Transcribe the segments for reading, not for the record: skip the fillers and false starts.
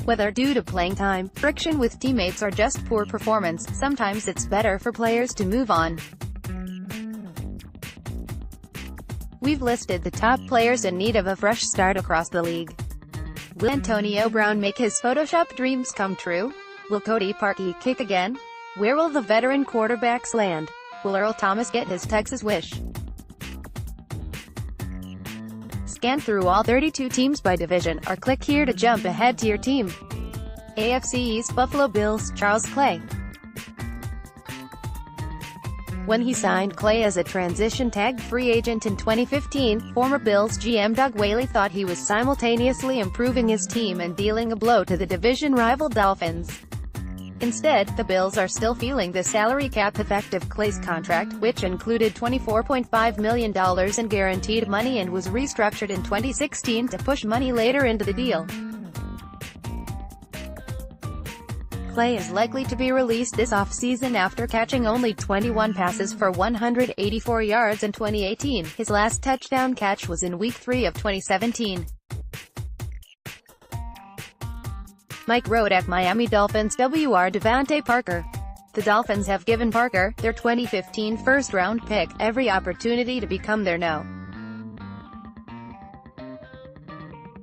Whether due to playing time, friction with teammates or just poor performance, sometimes it's better for players to move on. We've listed the top players in need of a fresh start across the league. Will Antonio Brown make his Photoshop dreams come true? Will Cody Parkey kick again? Where will the veteran quarterbacks land? Will Earl Thomas get his Texas wish? Scan through all 32 teams by division, or click here to jump ahead to your team. AFC East Buffalo Bills, Charles Clay. When he signed Clay as a transition tag free agent in 2015, former Bills GM Doug Whaley thought he was simultaneously improving his team and dealing a blow to the division rival Dolphins. Instead, the Bills are still feeling the salary cap effect of Clay's contract, which included $24.5 million in guaranteed money and was restructured in 2016 to push money later into the deal. Clay is likely to be released this offseason after catching only 21 passes for 184 yards in 2018. His last touchdown catch was in Week 3 of 2017. Mike Rodak, Miami Dolphins WR Devontae Parker. The Dolphins have given Parker, their 2015 first-round pick, every opportunity to become their No.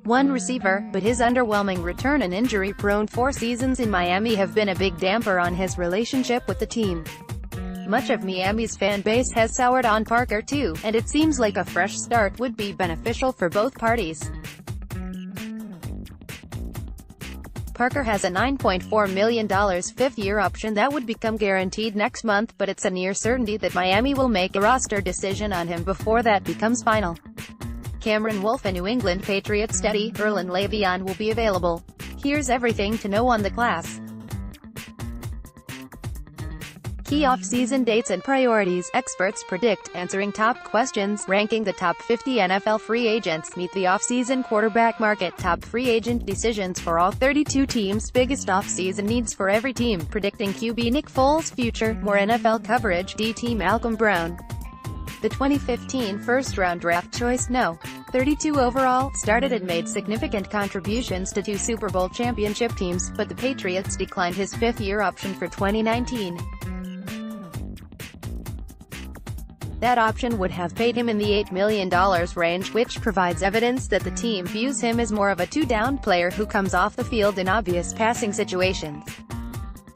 1 receiver, but his underwhelming return and injury-prone 4 seasons in Miami have been a big damper on his relationship with the team. Much of Miami's fan base has soured on Parker too, and it seems like a fresh start would be beneficial for both parties. Parker has a $9.4 million fifth-year option that would become guaranteed next month, but it's a near certainty that Miami will make a roster decision on him before that becomes final. Cameron Wolfe and New England Patriots steady, Erlen Le'Veon will be available. Here's everything to know on the class. Key off-season dates and priorities, experts predict, answering top questions, ranking the top 50 NFL free agents, meet the off-season quarterback market, top free agent decisions for all 32 teams, biggest off-season needs for every team, predicting QB Nick Foles' future, more NFL coverage, DT Malcolm Brown. The 2015 first-round draft choice No. 32 overall, started and made significant contributions to 2 Super Bowl championship teams, but the Patriots declined his fifth-year option for 2019. That option would have paid him in the $8 million range, which provides evidence that the team views him as more of a two-down player who comes off the field in obvious passing situations.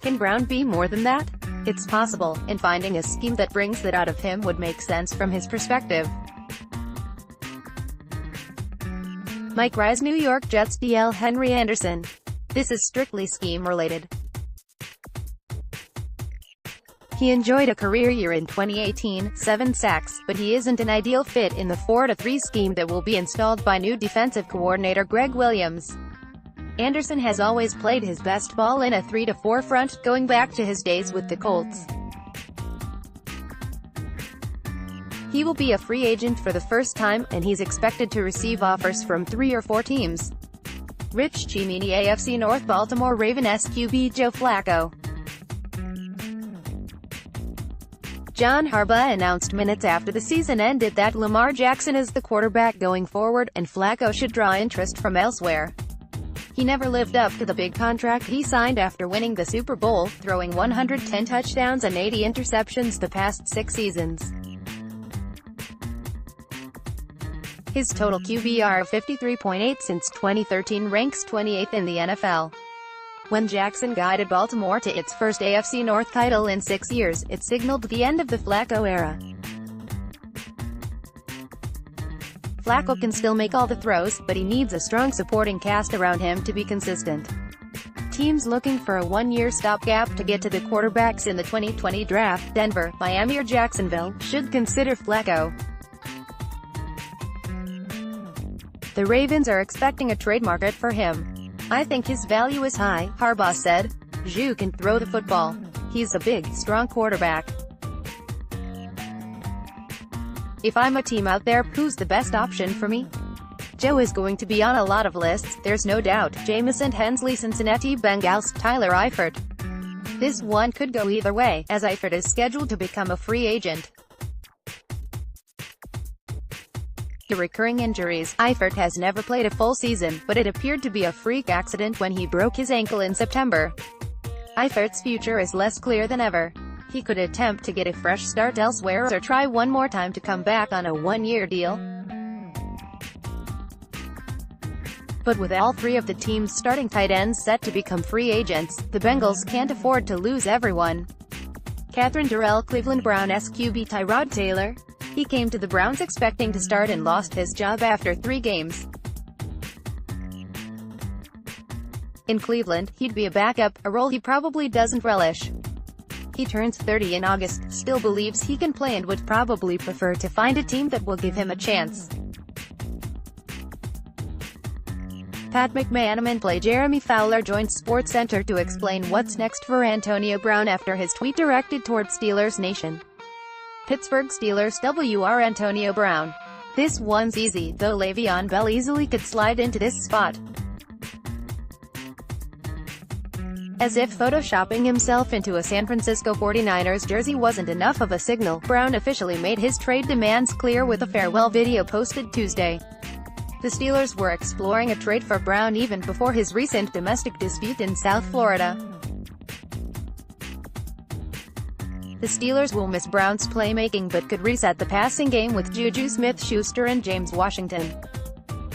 Can Brown be more than that? It's possible, and finding a scheme that brings that out of him would make sense from his perspective. Mike Rice, New York Jets DL Henry Anderson. This is strictly scheme-related. He enjoyed a career year in 2018, 7 sacks, but he isn't an ideal fit in the 4-3 scheme that will be installed by new defensive coordinator Greg Williams. Anderson has always played his best ball in a 3-4 front, going back to his days with the Colts. He will be a free agent for the first time, and he's expected to receive offers from 3 or 4 teams. Rich Cimini, AFC North Baltimore Ravens QB Joe Flacco. John Harbaugh announced minutes after the season ended that Lamar Jackson is the quarterback going forward, and Flacco should draw interest from elsewhere. He never lived up to the big contract he signed after winning the Super Bowl, throwing 110 touchdowns and 80 interceptions the past 6 seasons. His total QBR of 53.8 since 2013 ranks 28th in the NFL. When Jackson guided Baltimore to its first AFC North title in 6 years, it signaled the end of the Flacco era. Flacco can still make all the throws, but he needs a strong supporting cast around him to be consistent. Teams looking for a one-year stopgap to get to the quarterbacks in the 2020 draft, Denver, Miami or Jacksonville, should consider Flacco. The Ravens are expecting a trade market for him. I think his value is high, Harbaugh said. Joe can throw the football. He's a big, strong quarterback. If I'm a team out there, who's the best option for me? Joe is going to be on a lot of lists, there's no doubt. Jamison Hensley, Cincinnati Bengals, Tyler Eifert. This one could go either way, as Eifert is scheduled to become a free agent. recurring injuries. Eifert has never played a full season, but it appeared to be a freak accident when he broke his ankle in September. Eifert's future is less clear than ever. He could attempt to get a fresh start elsewhere or try one more time to come back on a one-year deal. But with all three of the team's starting tight ends set to become free agents, the Bengals can't afford to lose everyone. Catherine Durrell, Cleveland Browns QB Tyrod Taylor. He came to the Browns expecting to start and lost his job after 3 games. In Cleveland, he'd be a backup, a role he probably doesn't relish. He turns 30 in August, still believes he can play and would probably prefer to find a team that will give him a chance. Pat McManaman play Jeremy Fowler joined SportsCenter to explain what's next for Antonio Brown after his tweet directed toward Steelers Nation. Pittsburgh Steelers WR Antonio Brown. This one's easy, though Le'Veon Bell easily could slide into this spot. As if photoshopping himself into a San Francisco 49ers jersey wasn't enough of a signal, Brown officially made his trade demands clear with a farewell video posted Tuesday. The Steelers were exploring a trade for Brown even before his recent domestic dispute in South Florida. The Steelers will miss Brown's playmaking but could reset the passing game with Juju Smith-Schuster and James Washington.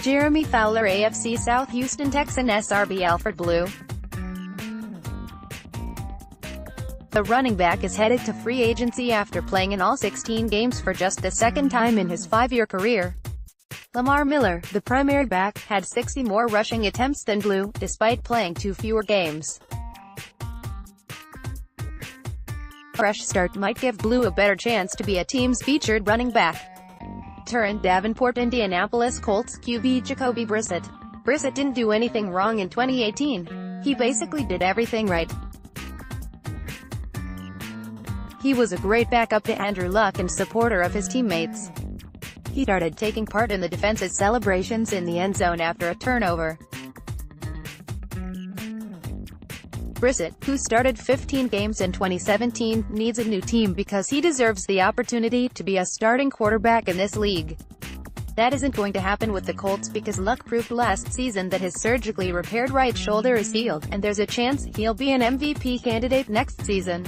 Jeremy Fowler AFC South Houston Texans SRB Alfred Blue. The running back is headed to free agency after playing in all 16 games for just the second time in his 5-year career. Lamar Miller, the primary back, had 60 more rushing attempts than Blue, despite playing 2 fewer games. A fresh start might give Blue a better chance to be a team's featured running back. Turn Davenport Indianapolis Colts QB Jacoby Brissett. Brissett didn't do anything wrong in 2018. He basically did everything right. He was a great backup to Andrew Luck and supporter of his teammates. He started taking part in the defense's celebrations in the end zone after a turnover. Brissett, who started 15 games in 2017, needs a new team because he deserves the opportunity to be a starting quarterback in this league. That isn't going to happen with the Colts because Luck proved last season that his surgically repaired right shoulder is healed, and there's a chance he'll be an MVP candidate next season.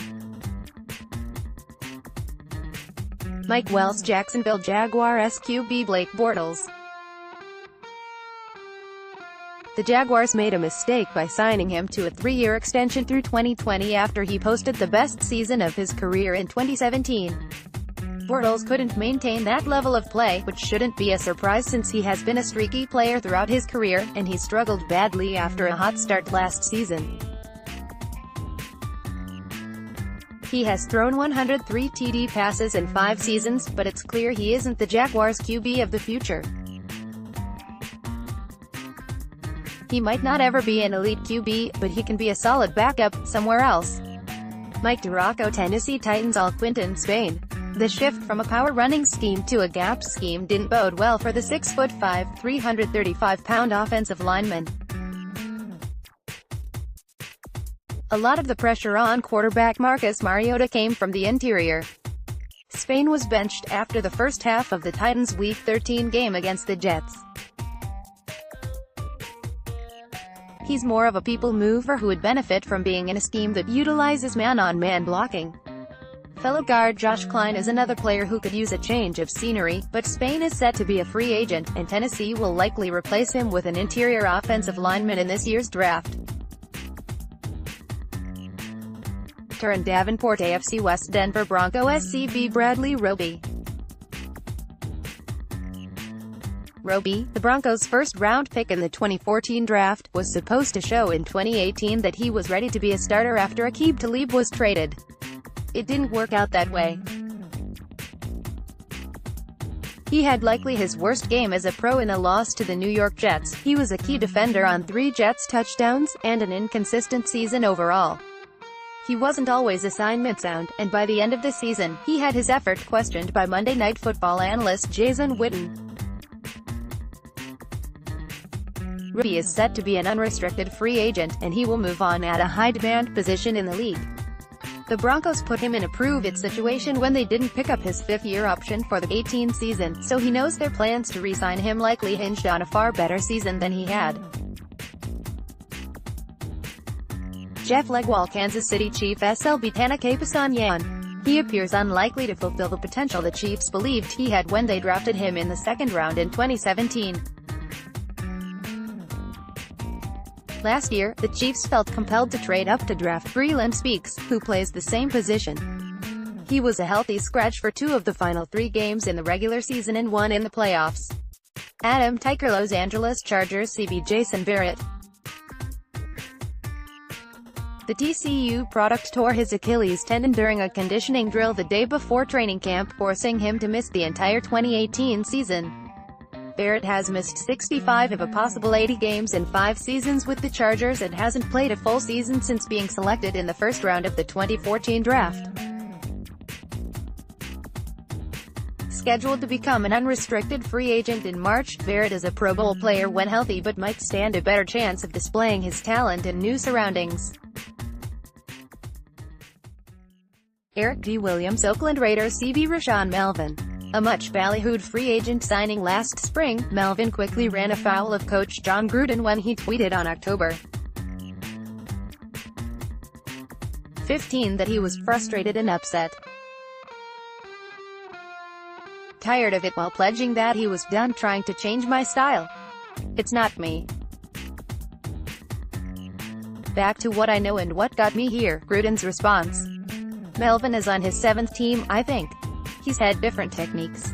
Mike Wells Jacksonville Jaguars QB Blake Bortles. The Jaguars made a mistake by signing him to a 3-year extension through 2020 after he posted the best season of his career in 2017. Bortles couldn't maintain that level of play, which shouldn't be a surprise since he has been a streaky player throughout his career, and he struggled badly after a hot start last season. He has thrown 103 TD passes in 5 seasons, but it's clear he isn't the Jaguars' QB of the future. He might not ever be an elite QB, but he can be a solid backup somewhere else. Mike Tirico Tennessee Titans Quinton Spain. The shift from a power running scheme to a gap scheme didn't bode well for the 6'5", 335-pound offensive lineman. A lot of the pressure on quarterback Marcus Mariota came from the interior. Spain was benched after the first half of the Titans' Week 13 game against the Jets. He's more of a people mover who would benefit from being in a scheme that utilizes man-on-man blocking. Fellow guard Josh Klein is another player who could use a change of scenery, but Spain is set to be a free agent, and Tennessee will likely replace him with an interior offensive lineman in this year's draft. Turn Davenport AFC West Denver Broncos SCB Bradley Roby. Roby, the Broncos' first-round pick in the 2014 draft, was supposed to show in 2018 that he was ready to be a starter after Aqib Talib was traded. It didn't work out that way. He had likely his worst game as a pro in a loss to the New York Jets. He was a key defender on 3 Jets touchdowns, and an inconsistent season overall. He wasn't always assignment sound, and by the end of the season, he had his effort questioned by Monday Night Football analyst Jason Witten. Roby is set to be an unrestricted free agent, and he will move on at a high-demand position in the league. The Broncos put him in a prove-it situation when they didn't pick up his fifth-year option for the 18 season, so he knows their plans to re-sign him likely hinged on a far better season than he had. Jeff Legwold. Kansas City Chief SLB Tanaka Pasanyan. He appears unlikely to fulfill the potential the Chiefs believed he had when they drafted him in the second round in 2017. Last year, the Chiefs felt compelled to trade up to draft Breeland Speaks, who plays the same position. He was a healthy scratch for 2 of the final 3 games in the regular season and 1 in the playoffs. Adam Tyker. Los Angeles Chargers CB Jason Barrett. The TCU product tore his Achilles tendon during a conditioning drill the day before training camp, forcing him to miss the entire 2018 season. Barrett has missed 65 of a possible 80 games in 5 seasons with the Chargers and hasn't played a full season since being selected in the first round of the 2014 draft. Scheduled to become an unrestricted free agent in March, Barrett is a Pro Bowl player when healthy but might stand a better chance of displaying his talent in new surroundings. Eric D. Williams. Oakland Raiders CB Rashaan Melvin. A much ballyhooed free agent signing last spring, Melvin quickly ran afoul of coach John Gruden when he tweeted on October 15 that he was frustrated and upset. Tired of it, while pledging that he was done trying to change my style. It's not me. Back to what I know and what got me here. Gruden's response. Melvin is on his 7th team, I think. He's had different techniques.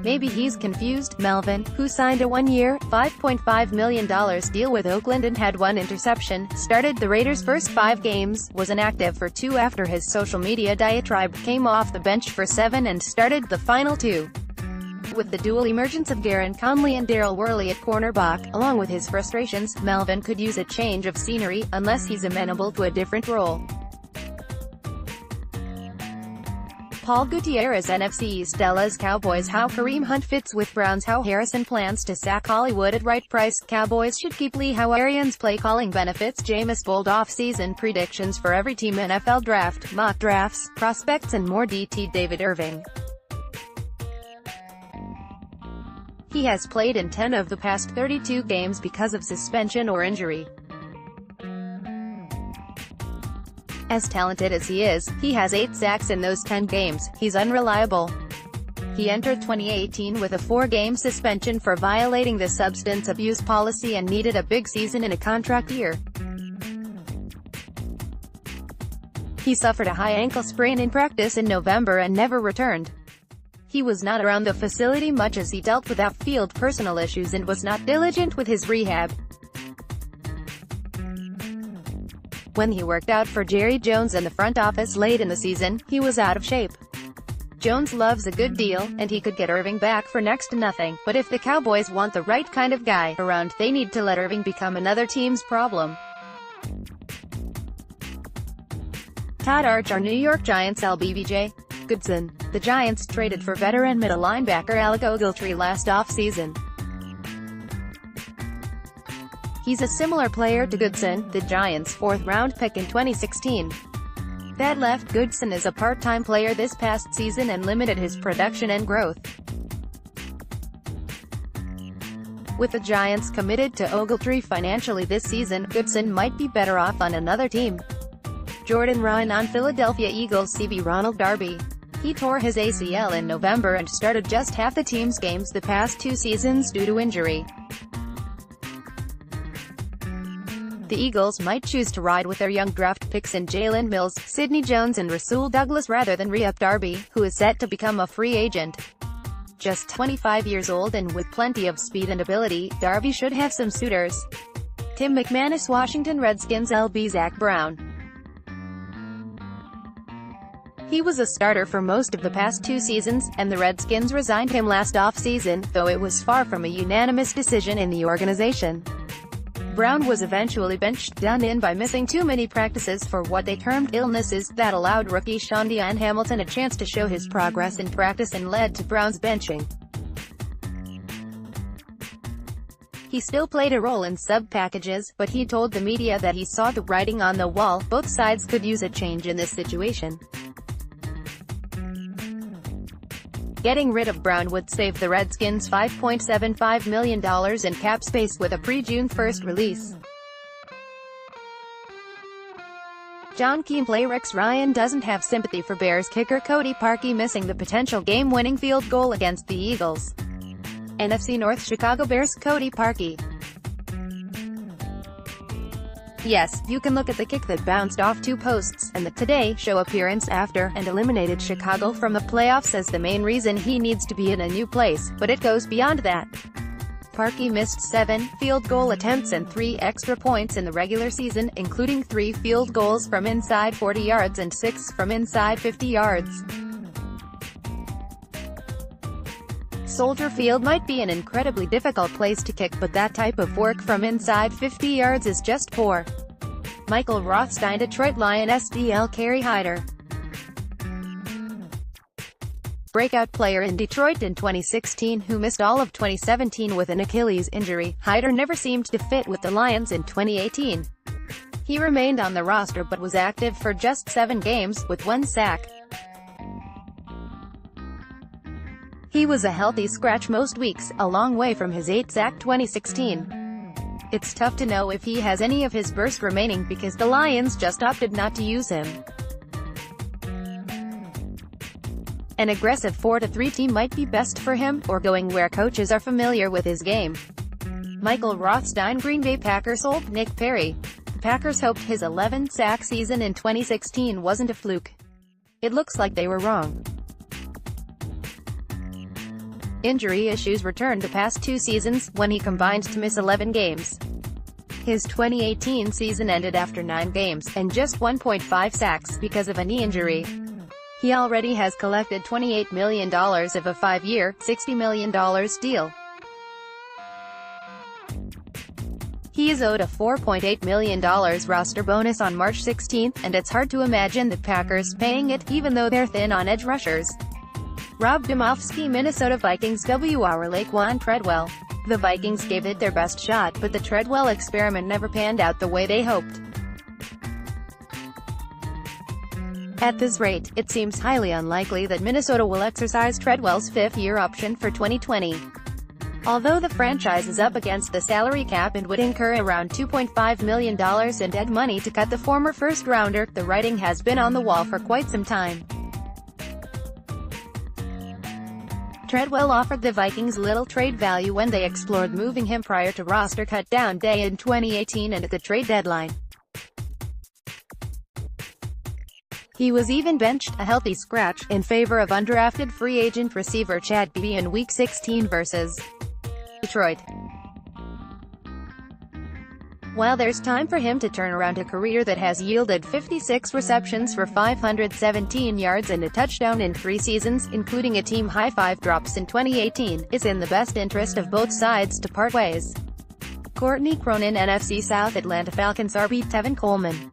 Maybe he's confused. Melvin, who signed a 1-year, $5.5 million deal with Oakland and had 1 interception, started the Raiders' first 5 games, was inactive for 2 after his social media diatribe, came off the bench for 7 and started the final 2. With the dual emergence of Garon Conley and Daryl Worley at cornerback, along with his frustrations, Melvin could use a change of scenery, unless he's amenable to a different role. Paul Gutierrez. NFC East. Dallas Cowboys. How Kareem Hunt fits with Browns. How Harrison plans to sack Hollywood at right price. Cowboys should keep Lee. How Arians' play calling benefits Jameis. Bold off-season predictions for every team. NFL draft, mock drafts, prospects and more. DT David Irving. He has played in 10 of the past 32 games because of suspension or injury. As talented as he is, he has 8 sacks in those 10 games. He's unreliable. He entered 2018 with a 4-game suspension for violating the substance abuse policy and needed a big season in a contract year. He suffered a high ankle sprain in practice in November and never returned. He was not around the facility much as he dealt with off-field personal issues and was not diligent with his rehab. When he worked out for Jerry Jones and the front office late in the season, he was out of shape. Jones loves a good deal, and he could get Irving back for next to nothing, but if the Cowboys want the right kind of guy around, they need to let Irving become another team's problem. Todd Archer. New York Giants. LBVJ. Goodson. The Giants traded for veteran middle linebacker Alec Ogletree last offseason. He's a similar player to Goodson, the Giants' 4th-round pick in 2016. That left Goodson as a part-time player this past season and limited his production and growth. With the Giants committed to Ogletree financially this season, Goodson might be better off on another team. Jordan Ryan on Philadelphia Eagles. CB Ronald Darby. He tore his ACL in November and started just half the team's games the past 2 seasons due to injury. The Eagles might choose to ride with their young draft picks in Jalen Mills, Sidney Jones and Rasul Douglas rather than re-up Darby, who is set to become a free agent. Just 25 years old and with plenty of speed and ability, Darby should have some suitors. Tim McManus. Washington Redskins. LB Zach Brown. He was a starter for most of the past 2 seasons, and the Redskins resigned him last offseason, though it was far from a unanimous decision in the organization. Brown was eventually benched, done in by missing too many practices for what they termed illnesses, that allowed rookie Sean Dion Hamilton a chance to show his progress in practice and led to Brown's benching. He still played a role in sub packages, but he told the media that he saw the writing on the wall. Both sides could use a change in this situation. Getting rid of Brown would save the Redskins $5.75 million in cap space with a pre-June 1 release. John Keane Rex Ryan doesn't have sympathy for Bears kicker Cody Parkey missing the potential game-winning field goal against the Eagles. NFC North Chicago Bears Cody Parkey. Yes, you can look at the kick that bounced off two posts, and the Today Show appearance after, and eliminated Chicago from the playoffs as the main reason he needs to be in a new place, but it goes beyond that. Parkey missed 7 field goal attempts and 3 extra points in the regular season, including 3 field goals from inside 40 yards and 6 from inside 50 yards. Soldier Field might be an incredibly difficult place to kick, but that type of work from inside 50 yards is just poor. Michael Rothstein Detroit Lions DL Kerry Hyder. Breakout player in Detroit in 2016 who missed all of 2017 with an Achilles injury, Hyder never seemed to fit with the Lions in 2018. He remained on the roster but was active for just 7 games, with 1 sack. He was a healthy scratch most weeks, a long way from his 8-sack 2016. It's tough to know if he has any of his burst remaining because the Lions just opted not to use him. An aggressive 4-3 team might be best for him, or going where coaches are familiar with his game. Michael Rothstein Green Bay Packers sold Nick Perry. The Packers hoped his 11-sack season in 2016 wasn't a fluke. It looks like they were wrong. Injury issues returned the past 2 seasons, when he combined to miss 11 games. His 2018 season ended after 9 games, and just 1.5 sacks, because of a knee injury. He already has collected $28 million of a 5-year, $60 million deal. He is owed a $4.8 million roster bonus on March 16, and it's hard to imagine the Packers paying it, even though they're thin on edge rushers. Rob Demovsky Minnesota Vikings WR Laquan Treadwell. The Vikings gave it their best shot, but the Treadwell experiment never panned out the way they hoped. At this rate, it seems highly unlikely that Minnesota will exercise Treadwell's 5th-year option for 2020. Although the franchise is up against the salary cap and would incur around $2.5 million in dead money to cut the former first-rounder, the writing has been on the wall for quite some time. Treadwell offered the Vikings little trade value when they explored moving him prior to roster cut-down day in 2018 and at the trade deadline. He was even benched, a healthy scratch, in favor of undrafted free agent receiver Chad Beebe in Week 16 versus Detroit. While there's time for him to turn around a career that has yielded 56 receptions for 517 yards and a touchdown in 3 seasons, including a team-high 5 drops in 2018, it's in the best interest of both sides to part ways. Courtney Cronin NFC South Atlanta Falcons RB Tevin Coleman.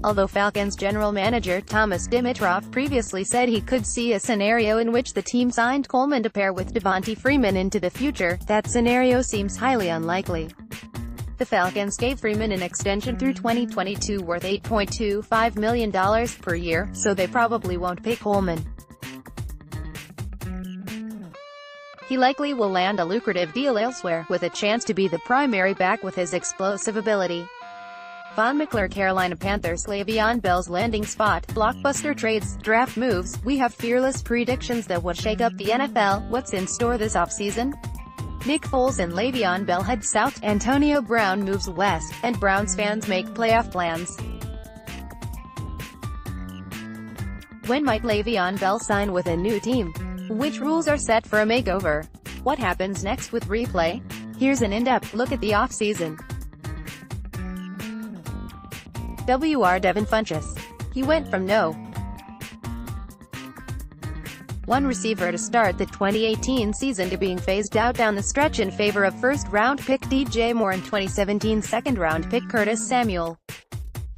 Although Falcons general manager Thomas Dimitroff previously said he could see a scenario in which the team signed Coleman to pair with Devonta Freeman into the future, that scenario seems highly unlikely. The Falcons gave Freeman an extension through 2022 worth $8.25 million per year, so they probably won't pay Coleman. He likely will land a lucrative deal elsewhere, with a chance to be the primary back with his explosive ability. Von McClure Carolina Panthers Le'Veon Bell's landing spot, blockbuster trades, draft moves, we have fearless predictions that will shake up the NFL, what's in store this offseason? Nick Foles and Le'Veon Bell head south, Antonio Brown moves west, and Browns fans make playoff plans. When might Le'Veon Bell sign with a new team? Which rules are set for a makeover? What happens next with replay? Here's an in-depth look at the offseason. WR Devin Funchess. He went from no. 1 receiver to start the 2018 season to being phased out down the stretch in favor of first-round pick DJ Moore and 2017 second-round pick Curtis Samuel.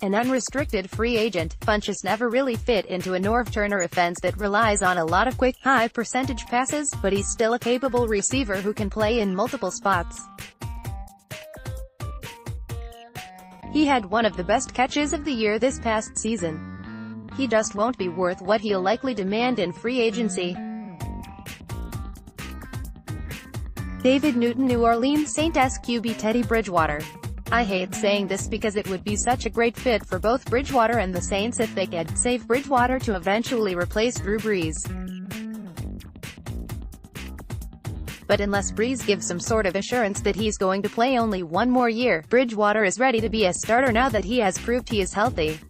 An unrestricted free agent, Funchess never really fit into a Norv Turner offense that relies on a lot of quick, high-percentage passes, but he's still a capable receiver who can play in multiple spots. He had one of the best catches of the year this past season. He just won't be worth what he'll likely demand in free agency. David Newton, New Orleans Saints QB Teddy Bridgewater. I hate saying this because it would be such a great fit for both Bridgewater and the Saints if they could save Bridgewater to eventually replace Drew Brees. But unless Brees gives some sort of assurance that he's going to play only one more year, Bridgewater is ready to be a starter now that he has proved he is healthy.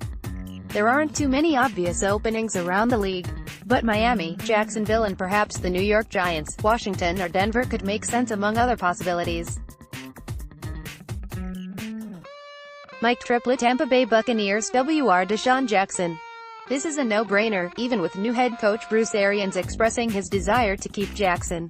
There aren't too many obvious openings around the league, but Miami, Jacksonville and perhaps the New York Giants, Washington or Denver could make sense among other possibilities. Mike Triplett, Tampa Bay Buccaneers WR Deshaun Jackson. This is a no-brainer, even with new head coach Bruce Arians expressing his desire to keep Jackson.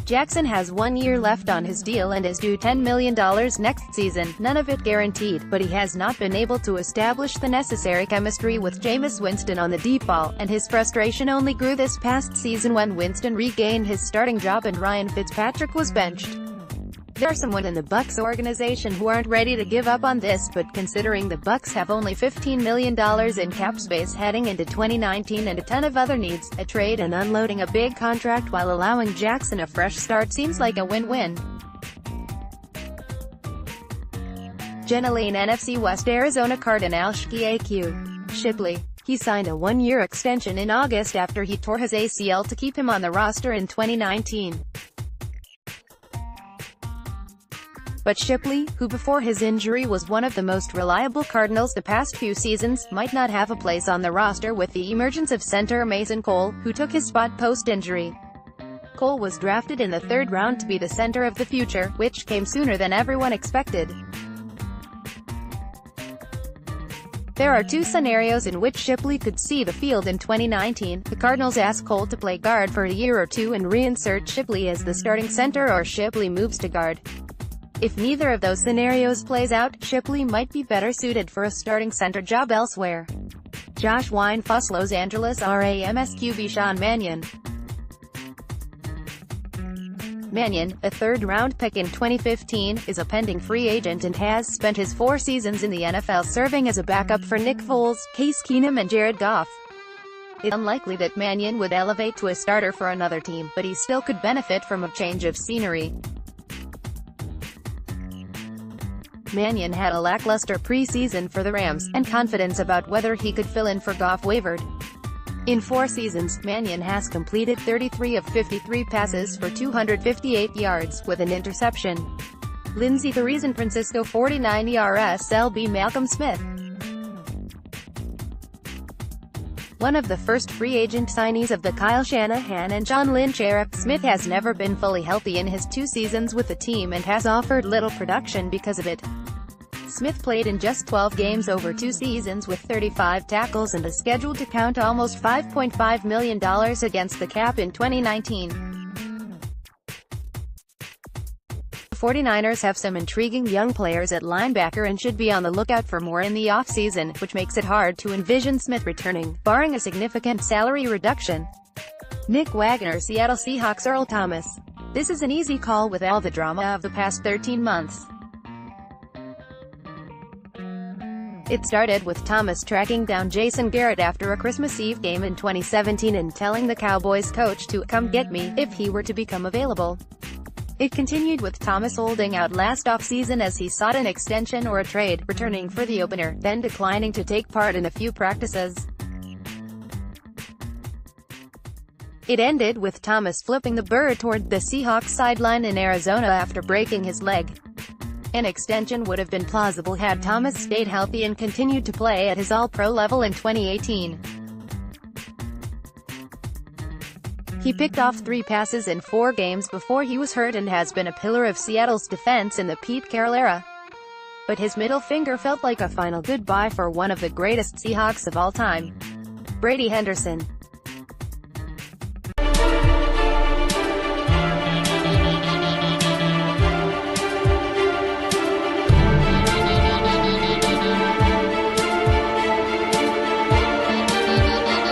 Jackson has 1 year left on his deal and is due $10 million next season, none of it guaranteed, but he has not been able to establish the necessary chemistry with Jameis Winston on the deep ball, and his frustration only grew this past season when Winston regained his starting job and Ryan Fitzpatrick was benched. There are someone in the Bucs organization who aren't ready to give up on this, but considering the Bucs have only $15 million in cap space heading into 2019 and a ton of other needs, a trade and unloading a big contract while allowing Jackson a fresh start seems like a win-win. Jenna Lane, NFC West Arizona Cardinals QB Shipley. He signed a 1-year extension in August after he tore his ACL to keep him on the roster in 2019. But Shipley, who before his injury was one of the most reliable Cardinals the past few seasons, might not have a place on the roster with the emergence of center Mason Cole, who took his spot post-injury. Cole was drafted in the 3rd round to be the center of the future, which came sooner than everyone expected. There are 2 scenarios in which Shipley could see the field in 2019. The Cardinals ask Cole to play guard for a year or 2 and reinsert Shipley as the starting center, or Shipley moves to guard. If neither of those scenarios plays out, Shipley might be better suited for a starting center job elsewhere. Josh Weinfuss, Los Angeles Rams QB Sean Mannion. Mannion, a 3rd-round pick in 2015, is a pending free agent and has spent his 4 seasons in the NFL serving as a backup for Nick Foles, Case Keenum and Jared Goff. It's unlikely that Mannion would elevate to a starter for another team, but he still could benefit from a change of scenery. Mannion had a lackluster preseason for the Rams, and confidence about whether he could fill in for Goff wavered. In 4 seasons, Mannion has completed 33 of 53 passes for 258 yards, with an interception. Lindsay the Reason Francisco 49 ERSLB Malcolm Smith. One of the first free agent signees of the Kyle Shanahan and John Lynch era, Smith has never been fully healthy in his 2 seasons with the team and has offered little production because of it. Smith played in just 12 games over 2 seasons with 35 tackles and is scheduled to count almost $5.5 million against the cap in 2019. The 49ers have some intriguing young players at linebacker and should be on the lookout for more in the offseason, which makes it hard to envision Smith returning, barring a significant salary reduction. Nick Wagner, Seattle Seahawks Earl Thomas. This is an easy call with all the drama of the past 13 months. It started with Thomas tracking down Jason Garrett after a Christmas Eve game in 2017 and telling the Cowboys coach to "come get me" if he were to become available. It continued with Thomas holding out last offseason as he sought an extension or a trade, returning for the opener, then declining to take part in a few practices. It ended with Thomas flipping the bird toward the Seahawks sideline in Arizona after breaking his leg. An extension would have been plausible had Thomas stayed healthy and continued to play at his All-Pro level in 2018. He picked off 3 passes in 4 games before he was hurt and has been a pillar of Seattle's defense in the Pete Carroll era. But his middle finger felt like a final goodbye for one of the greatest Seahawks of all time. Brady Henderson.